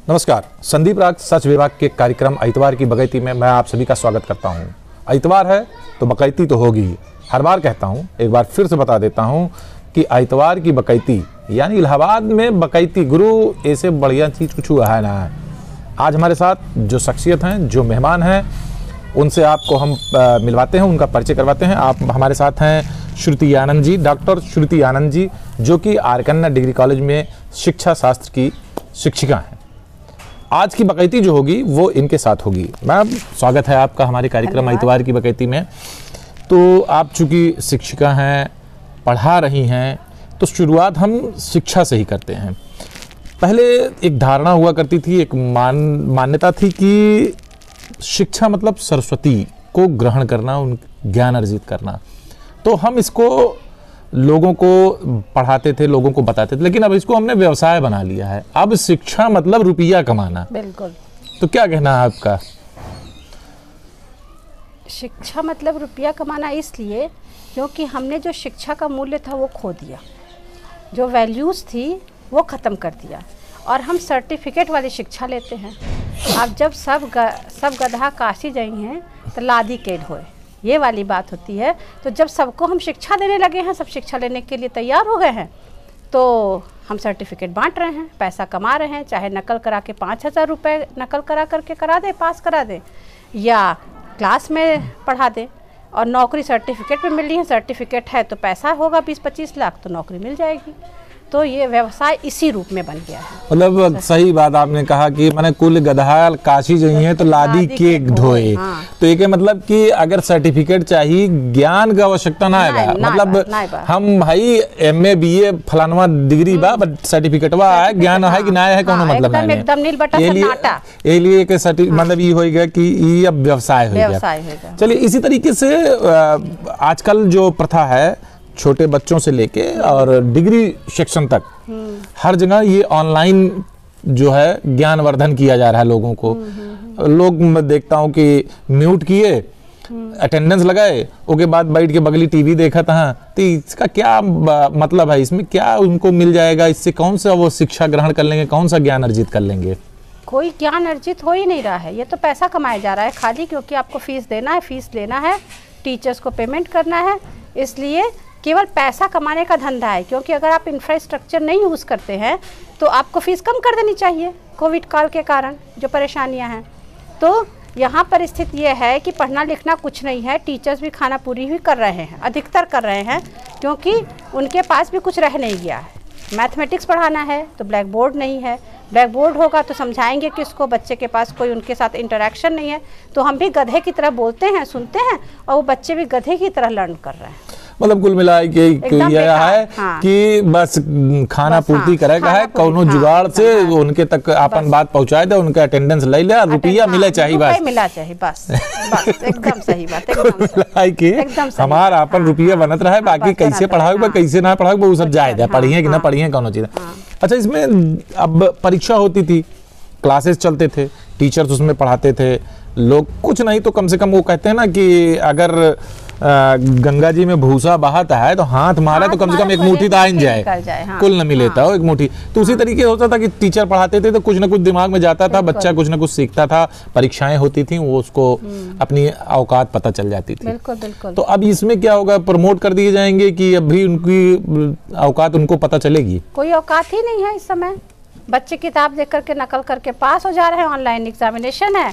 नमस्कार, संदीप राग सच विभाग के कार्यक्रम इतवार की बकैती में मैं आप सभी का स्वागत करता हूं। इतवार है तो बकैती तो होगी ही। हर बार कहता हूं, एक बार फिर से बता देता हूं कि इतवार की बकैती यानी इलाहाबाद में बकैती गुरु ऐसे बढ़िया चीज़ कुछ हुआ है ना है। आज हमारे साथ जो शख्सियत हैं, जो मेहमान हैं, उनसे आपको हम मिलवाते हैं, उनका परिचय करवाते हैं। आप हमारे साथ हैं श्रुति आनंद जी, डॉक्टर श्रुति आनंद जी, जो कि आर कन्ना डिग्री कॉलेज में शिक्षा शास्त्र की शिक्षिका हैं। आज की बकैती जो होगी वो इनके साथ होगी। मैम, स्वागत है आपका हमारे कार्यक्रम इतवार की बकैती में। तो आप चूँकि शिक्षिका हैं, पढ़ा रही हैं, तो शुरुआत हम शिक्षा से ही करते हैं। पहले एक धारणा हुआ करती थी, एक मान्यता थी कि शिक्षा मतलब सरस्वती को ग्रहण करना, उन ज्ञान अर्जित करना। तो हम इसको लोगों को पढ़ाते थे, लोगों को बताते थे, लेकिन अब इसको हमने व्यवसाय बना लिया है। अब शिक्षा मतलब रुपया कमाना। बिल्कुल। तो क्या कहना है आपका? शिक्षा मतलब रुपया कमाना इसलिए क्योंकि हमने जो शिक्षा का मूल्य था वो खो दिया, जो वैल्यूज़ थी वो ख़त्म कर दिया, और हम सर्टिफिकेट वाली शिक्षा लेते हैं। अब जब सब गधा काशी गई हैं तो लादी के ढोए, ये वाली बात होती है। तो जब सबको हम शिक्षा देने लगे हैं, सब शिक्षा लेने के लिए तैयार हो गए हैं, तो हम सर्टिफिकेट बांट रहे हैं, पैसा कमा रहे हैं। चाहे नकल करा के 5,000 रुपये नकल करा करके करा दे, पास करा दे, या क्लास में पढ़ा दे, और नौकरी सर्टिफिकेट पे मिल रही है। सर्टिफिकेट है तो पैसा होगा 20-25 लाख, तो नौकरी मिल जाएगी। तो ये व्यवसाय इसी रूप में बन गया है। मतलब सही बात आपने कहा कि मैंने कुल गधा काशी गई है तो लादी के ढोए। हाँ। तो ये मतलब कि अगर सर्टिफिकेट चाहिए, ज्ञान का आवश्यकता ना है। मतलब हम भाई MA BA फलानवा डिग्री बा, बट सर्टिफिकेटवा है, ज्ञान है कि ना है, कोनो मतलब नहीं है। एकदम नील बटा सन्नाटा। ये लिए कि मतलब ये होएगा कि ये अब व्यवसाय हो गया। चलिए, इसी तरीके से आजकल जो प्रथा है, छोटे बच्चों से लेके और डिग्री सेक्शन तक हर जगह ये ऑनलाइन जो है ज्ञानवर्धन किया जा रहा है लोगों को। लोग मैं देखता हूँ कि म्यूट किए, अटेंडेंस लगाए, उसके बाद बैठ के बगली टीवी देखा था। तो इसका क्या मतलब है? इसमें क्या उनको मिल जाएगा? इससे कौन सा वो शिक्षा ग्रहण कर लेंगे, कौन सा ज्ञान अर्जित कर लेंगे? कोई ज्ञान अर्जित हो ही नहीं रहा है। ये तो पैसा कमाया जा रहा है खाली, क्योंकि आपको फीस देना है, फीस लेना है, टीचर्स को पेमेंट करना है, इसलिए केवल पैसा कमाने का धंधा है। क्योंकि अगर आप इंफ्रास्ट्रक्चर नहीं यूज़ करते हैं तो आपको फीस कम कर देनी चाहिए। कोविड काल के कारण जो परेशानियां हैं, तो यहाँ पर स्थिति ये है कि पढ़ना लिखना कुछ नहीं है। टीचर्स भी खाना पूरी ही कर रहे हैं, अधिकतर कर रहे हैं, क्योंकि उनके पास भी कुछ रह नहीं गया है। मैथमेटिक्स पढ़ाना है तो ब्लैक बोर्ड नहीं है, ब्लैक बोर्ड होगा तो समझाएंगे किसको, बच्चे के पास कोई उनके साथ इंटरेक्शन नहीं है। तो हम भी गधे की तरह बोलते हैं, सुनते हैं, और वो बच्चे भी गधे की तरह लर्न कर रहे हैं। मतलब कुल मिला के यह है। हाँ। कि बस खाना पूर्ति करेगा है, कौनो जुगाड़ से उनके तक अपन बात पहुंचाए दे, उनका अटेंडेंस ले ले, रुपया मिले चाहिए, बस मिला चाहिए, बस एकदम सही बात, एकदम हमारा अपन रुपया बनत रहा है, बाकी कैसे पढ़ाओगे कैसे ना पढ़ाओगे वो सब जायद है, पढ़िए कि ना पढ़िए कौनो चीज। अच्छा, इसमें अब परीक्षा होती थी, क्लासेस चलते थे, टीचर्स उसमें पढ़ाते थे, लोग कुछ नहीं तो कम से कम वो कहते हैं ना कि अगर गंगा जी में भूसा बहाता है तो हाथ मारा तो कम से कम एक मुट्ठी तो आ जाए, हाँ, कुल न मिलेता हो एक मुट्ठी। तो उसी तरीके होता था कि टीचर पढ़ाते थे तो कुछ ना कुछ दिमाग में जाता था, बच्चा कुछ ना कुछ सीखता था, परीक्षाएं होती थी, वो उसको अपनी औकात पता चल जाती थी। बिल्कुल बिल्कुल। तो अब इसमें क्या होगा, प्रमोट कर दिए जाएंगे कि अभी उनकी औकात उनको पता चलेगी? कोई औकात ही नहीं है इस समय। बच्चे किताब देख करके नकल करके पास हो जा रहे हैं, ऑनलाइन एग्जामिनेशन है,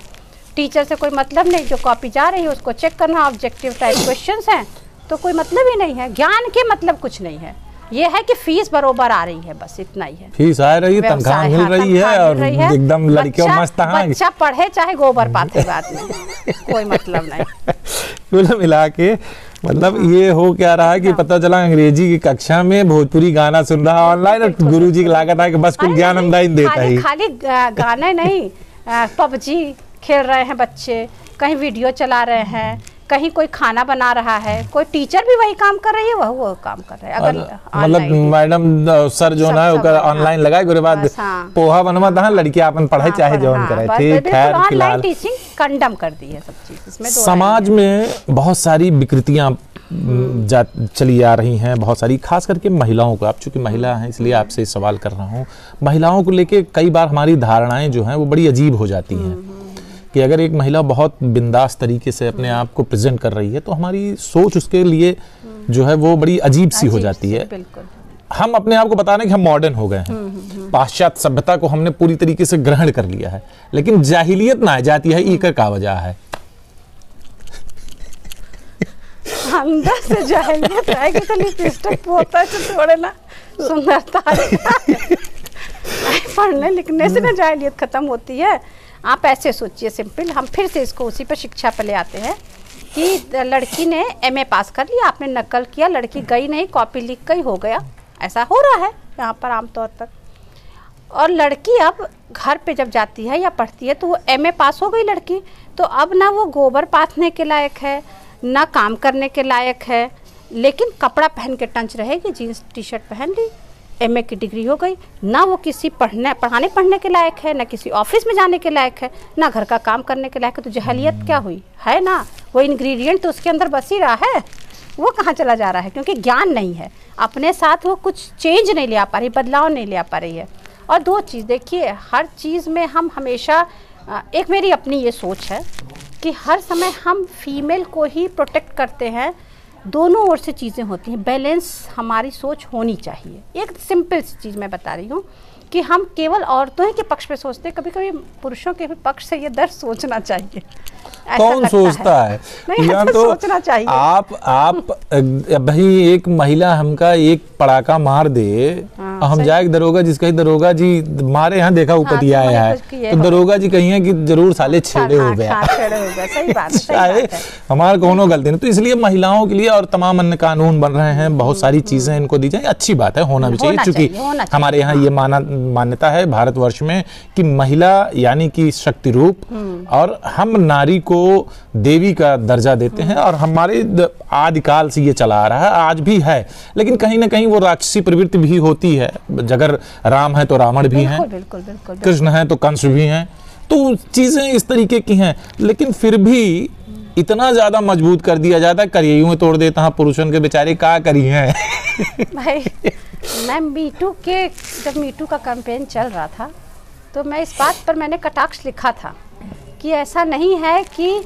टीचर से कोई मतलब नहीं, जो कॉपी जा रही है उसको चेक करना, ऑब्जेक्टिव टाइप क्वेश्चंस हैं, तो कोई मतलब ही नहीं है। ज्ञान के मतलब कुछ नहीं है, ये है कि फीस बरोबर आ रही है, बस इतना ही है। फीस आ रही है, तनख्वाह मिल रही है, और एकदम लड़कियों मस्त हैं। बच्चा पढ़े चाहे गोबर पाते बाद में, कोई मतलब नहीं। कुल मिला के मतलब ये हो क्या रहा है कि पता चला अंग्रेजी की कक्षा में भोजपुरी गाना सुन रहा ऑनलाइन, और गुरुजी की लागत है कि बस कुछ ज्ञान ऑनलाइन देता है। खाली गाने नहीं, पबजी खेल रहे हैं बच्चे, कहीं वीडियो चला रहे हैं, कहीं कोई खाना बना रहा है, कोई टीचर भी वही काम कर रही है, वो काम कर रहे हैं। अगर मतलब मैडम सर जो ना ऑनलाइन लगाए, उसके बाद पोहा बनवा था, लड़कियां अपन पढ़ाई चाहे जॉइन करे। ठीक है, ऑनलाइन टीचिंग कंडम कर दी है सब चीज। इसमें समाज में बहुत सारी विकृतियां चली आ रही हैं बहुत सारी, खास करके महिलाओं को। आप चूंकि महिला हैं इसलिए आपसे सवाल कर रहा हूँ। महिलाओं को लेके कई बार हमारी धारणाएं जो हैं वो बड़ी अजीब हो जाती हैं कि अगर एक महिला बहुत बिंदास तरीके से अपने आप को प्रेजेंट कर रही है तो हमारी सोच उसके लिए जो है वो बड़ी अजीब सी हो जाती है। हम अपने आप को बता रहे हैं कि हम मॉडर्न हो गए हैं, पाश्चात्य सभ्यता को हमने पूरी तरीके से ग्रहण कर लिया है, लेकिन जाहिलियत ना जाती है, इकर का वजह है। अंदर से जाहिलियत आएगी तो लिपस्टिक पोता है तो थोड़े ना सुंदरता पढ़ने लिखने से ना जाहिलियत खत्म होती है। आप ऐसे सोचिए सिंपल, हम फिर से इसको उसी पर शिक्षा पर ले आते हैं कि लड़की ने एमए पास कर लिया, आपने नकल किया, लड़की गई नहीं, कॉपी लिख गई, हो गया। ऐसा हो रहा है यहाँ पर आमतौर पर। और लड़की अब घर पे जब जाती है या पढ़ती है तो वो एमए पास हो गई लड़की, तो अब ना वो गोबर पाथने के लायक है ना काम करने के लायक है, लेकिन कपड़ा पहन के टंच रहेगी, जीन्स टी शर्ट पहन ली, एमए की डिग्री हो गई, ना वो किसी पढ़ाने पढ़ने के लायक है, ना किसी ऑफिस में जाने के लायक है, ना घर का काम करने के लायक है। तो जहलियत क्या हुई है ना, वो इंग्रेडिएंट तो उसके अंदर बस ही रहा है, वो कहाँ चला जा रहा है? क्योंकि ज्ञान नहीं है, अपने साथ वो कुछ चेंज नहीं ले आ पा रही, बदलाव नहीं ले आ पा रही है। और दो चीज़ देखिए, हर चीज़ में हम हमेशा, एक मेरी अपनी ये सोच है कि हर समय हम फीमेल को ही प्रोटेक्ट करते हैं, दोनों ओर से चीज़ें होती हैं, बैलेंस हमारी सोच होनी चाहिए। एक सिंपल सी चीज़ मैं बता रही हूँ कि हम केवल औरतों ही के पक्ष पे सोचते हैं, कभी कभी पुरुषों के भी पक्ष से ये दर्द सोचना चाहिए। कौन सोचता है? नहीं, तो सोचना चाहिए। आप भाई एक महिला हमका एक पड़ाका मार दे, हम जाए दरोगा जिसका ही दरोगा जी मारे यहाँ देखा उपतिया आया है, तो दरोगा जी कहिए कि जरूर साले छेड़े हो गया। सही बात है, हमारा कोनो गलती नहीं। तो इसलिए महिलाओं के लिए और तमाम अन्य कानून बन रहे हैं, बहुत सारी चीजें इनको दी जाए, अच्छी बात है, होना भी चाहिए। चूंकि हमारे यहाँ ये मान्यता है भारतवर्ष में कि महिला यानी कि शक्ति रूप, और हम नारी को देवी का दर्जा देते हैं, और हमारे आदिकाल से ये चला आ रहा है, आज भी है। लेकिन कहीं ना कहीं वो राक्षसी प्रवृत्ति भी होती है। अगर राम है तो रावण भी हैं, कृष्ण है तो कंस भी हैं, तो चीजें इस तरीके की हैं। लेकिन फिर भी इतना ज्यादा मजबूत कर दिया जाता है, करिए में तोड़ देता है पुरुषों के बेचारे का करी हैं। भाई मैं जब मीटू का कैंपेन चल रहा था तो मैं इस बात पर मैंने कटाक्ष लिखा था कि ऐसा नहीं है कि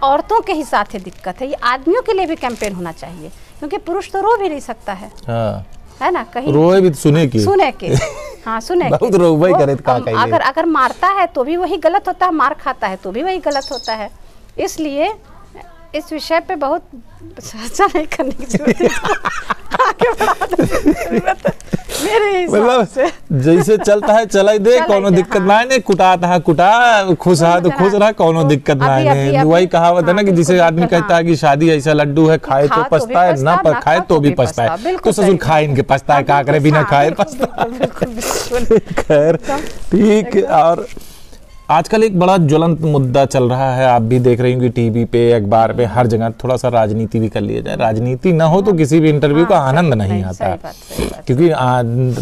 औरतों के ही साथ ही दिक्कत है, ये आदमियों के लिए भी कैंपेन होना चाहिए, क्योंकि पुरुष तो रो भी नहीं सकता है, है ना, कहीं रोए भी सुने के हाँ सुने बहुत रोवे करे अगर मारता है तो भी वही गलत होता है, मार खाता है तो भी वही गलत होता है। इसलिए इस विषय पे बहुत चर्चा नहीं करने की जरूरत है। मेरे हिसाब से जैसे चलता है चला ही दे, कोनो दिक्कत ना है, कुटा था कुटा, खुश रहा तो खुश रहा, कोनो दिक्कत ना है। वही कहावत है ना कि जिसे आदमी कहता है कि शादी ऐसा लड्डू है, खाए तो पछता है, ना पर खाए तो भी पछता है, तो ससुर खाए इनके पछता है, का करे बिना खाए पछता है। खैर ठीक। और आजकल एक बड़ा ज्वलंत मुद्दा चल रहा है, आप भी देख रही होंगी टीवी पे, अखबार पे, हर जगह थोड़ा सा राजनीति भी कर लिया जाए। राजनीति ना हो तो किसी भी इंटरव्यू का आनंद नहीं आता, क्योंकि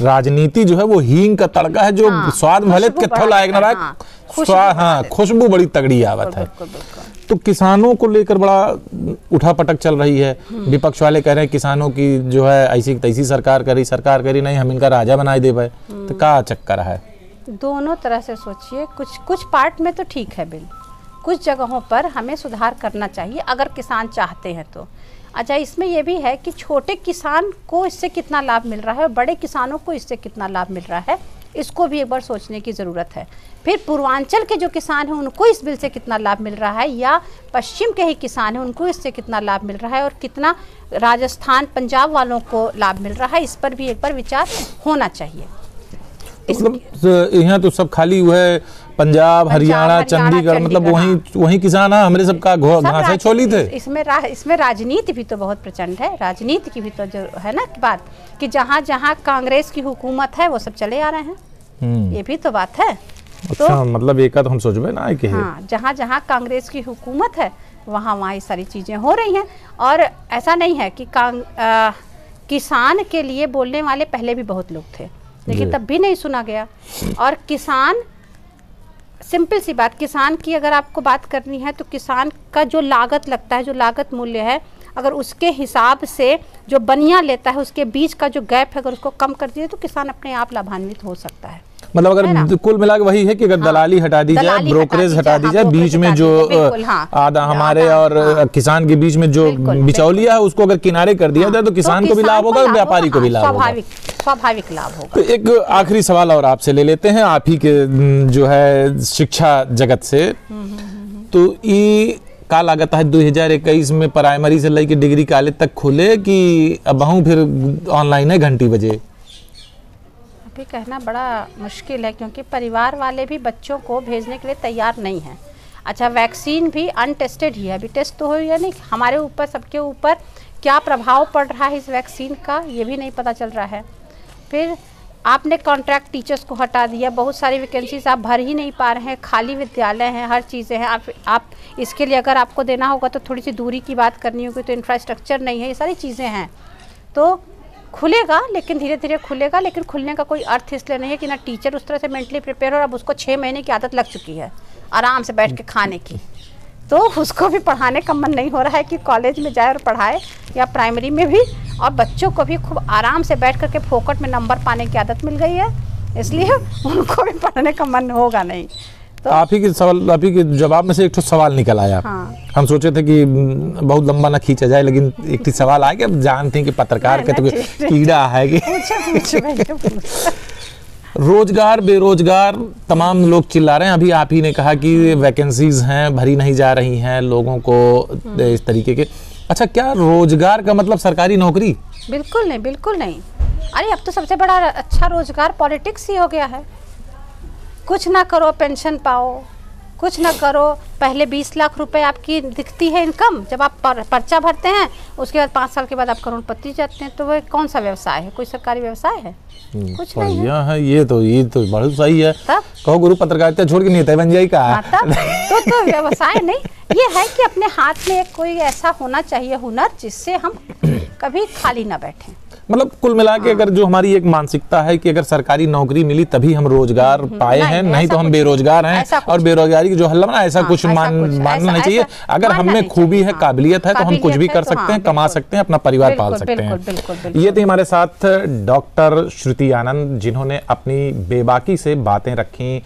राजनीति जो है वो हींग का तड़का है, जो स्वाद भले कत्थो लायक ना रहा, खुशबू बड़ी तगड़ी आवत है। तो किसानों को लेकर बड़ा उठापटक चल रही है। विपक्ष वाले कह रहे हैं किसानों की जो है ऐसी तैसी सरकार करी नहीं, हम इनका राजा बनाए दे भाई, तो क्या चक्कर है? दोनों तरह से सोचिए, कुछ पार्ट में तो ठीक है बिल, कुछ जगहों पर हमें सुधार करना चाहिए अगर किसान चाहते हैं तो। अच्छा, इसमें यह भी है कि छोटे किसान को इससे कितना लाभ मिल रहा है और बड़े किसानों को इससे कितना लाभ मिल रहा है, इसको भी एक बार सोचने की ज़रूरत है। फिर पूर्वांचल के जो किसान हैं उनको इस बिल से कितना लाभ मिल रहा है, या पश्चिम के ही किसान हैं उनको इससे कितना लाभ मिल रहा है, और कितना राजस्थान पंजाब वालों को लाभ मिल रहा है, इस पर भी एक बार विचार होना चाहिए। मतलब यहाँ तो सब खाली हुआ है, पंजाब हरियाणा चंडीगढ़, मतलब वही किसान है, हमारे सबका घास छोली थे। इसमें राजनीति भी तो बहुत प्रचंड है, राजनीति की भी तो जो है ना बात, कि जहाँ जहाँ कांग्रेस की हुकूमत है वो सब चले आ रहे हैं, ये भी तो बात है। अच्छा, तो मतलब एक तो हम सोचबे ना कि हाँ, जहाँ जहाँ कांग्रेस की हुकूमत है वहाँ ये सारी चीज़ें हो रही हैं। और ऐसा नहीं है कि किसान के लिए बोलने वाले पहले भी बहुत लोग थे, लेकिन तब भी नहीं सुना गया। और किसान, सिंपल सी बात, किसान की अगर आपको बात करनी है तो किसान का जो लागत लगता है, जो लागत मूल्य है, अगर उसके हिसाब से जो बनिया लेता है उसके बीच का जो गैप है अगर उसको कम कर दिए तो किसान अपने आप लाभान्वित हो सकता है। मतलब अगर कुल मिला के वही है कि अगर दलाली हटा दी जाए, ब्रोकरेज हटा दी जाए, बीच में जो आधा हमारे और किसान के बीच में जो बिचौलिया है उसको अगर किनारे कर दिया जाए तो किसान को भी लाभ होगा और व्यापारी को भी लाभ होगा, स्वाभाविक लाभ होगा। तो एक आखिरी सवाल और आपसे ले लेते हैं, आप ही के जो है शिक्षा जगत से, तो ये का लागत है 2021 में प्राइमरी से लेकर डिग्री कॉलेज तक खुले कि अब फिर ऑनलाइन है घंटी बजे? अभी कहना बड़ा मुश्किल है क्योंकि परिवार वाले भी बच्चों को भेजने के लिए तैयार नहीं हैं। अच्छा, वैक्सीन भी अनटेस्टेड ही है, अभी टेस्ट तो हो या नहीं, हमारे ऊपर सबके ऊपर क्या प्रभाव पड़ रहा है इस वैक्सीन का ये भी नहीं पता चल रहा है। फिर आपने कॉन्ट्रैक्ट टीचर्स को हटा दिया, बहुत सारी वैकेंसीज आप भर ही नहीं पा रहे हैं, खाली विद्यालय हैं, हर चीज़ें हैं। आप इसके लिए अगर आपको देना होगा तो थोड़ी सी दूरी की बात करनी होगी, तो इंफ्रास्ट्रक्चर नहीं है, ये सारी चीज़ें हैं। तो खुलेगा लेकिन धीरे धीरे खुलेगा, लेकिन खुलने का कोई अर्थ इसलिए नहीं है कि ना टीचर उस तरह से मेंटली प्रिपेयर हो, अब उसको 6 महीने की आदत लग चुकी है आराम से बैठ के खाने की, तो उसको भी पढ़ाने का मन नहीं हो रहा है कि कॉलेज में जाए और पढ़ाए या प्राइमरी में भी, और बच्चों को भी खूब आराम से बैठ करके फोकट में नंबर पाने की आदत मिल गई है, इसलिए उनको भी पढ़ने का मन होगा नहीं। तो आप ही के जवाब में से एक तो सवाल निकल आया। हाँ। हम सोचे थे कि बहुत लंबा ना खींचा जाए, लेकिन एक सवाल आ गया। जानते हैं कि पत्रकार के तो कीड़ा है कि रोजगार बेरोजगार तमाम लोग चिल्ला रहे हैं। अभी आप ही ने कहा कि वैकेंसीज हैं, भरी नहीं जा रही हैं लोगों को इस तरीके के। अच्छा, क्या रोजगार का मतलब सरकारी नौकरी? बिल्कुल नहीं, बिल्कुल नहीं। अरे अब तो सबसे बड़ा अच्छा रोजगार पॉलिटिक्स ही हो गया है। कुछ ना करो पेंशन पाओ, कुछ ना करो, पहले 20 लाख रुपए आपकी दिखती है इनकम, जब आप पर्चा भरते हैं उसके बाद 5 साल के बाद आप करोड़पति जाते हैं, तो वह कौन सा व्यवसाय है? कोई सरकारी व्यवसाय है? कुछ नहीं है। ये तो बहुत सही है। तब कहो गुरु पत्रकारिता छोड़ के नेता बन जाए का? तो व्यवसाय नहीं, ये है कि अपने हाथ में कोई ऐसा होना चाहिए हुनर जिससे हम कभी खाली ना बैठें। मतलब कुल मिला के अगर जो हमारी एक मानसिकता है कि अगर सरकारी नौकरी मिली तभी हम रोजगार पाए हैं, नहीं तो हम बेरोजगार हैं, और बेरोजगारी की जो हल्ला ना ऐसा कुछ मानना नहीं चाहिए। अगर हमें खूबी है, काबिलियत है तो हम कुछ भी कर सकते हैं, कमा सकते हैं, अपना परिवार पाल सकते हैं। ये थी हमारे साथ डॉक्टर श्रुति आनंद, जिन्होंने अपनी बेबाकी से बातें रखी।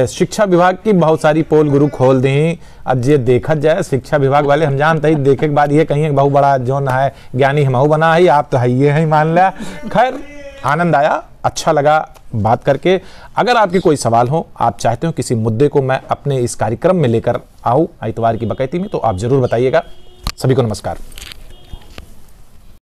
शिक्षा विभाग की बहुत सारी पोल गुरु खोल दी। अब ये देखा जाए शिक्षा विभाग वाले, हम जानते ही देखे के बाद ये कहीं बहुत बड़ा जो है ज्ञानी हम बना है, आप तो है ये है मान लिया। खैर, आनंद आया, अच्छा लगा बात करके। अगर आपके कोई सवाल हो, आप चाहते हो किसी मुद्दे को मैं अपने इस कार्यक्रम में लेकर आऊं इतवार की बकैती में, तो आप जरूर बताइएगा। सभी को नमस्कार।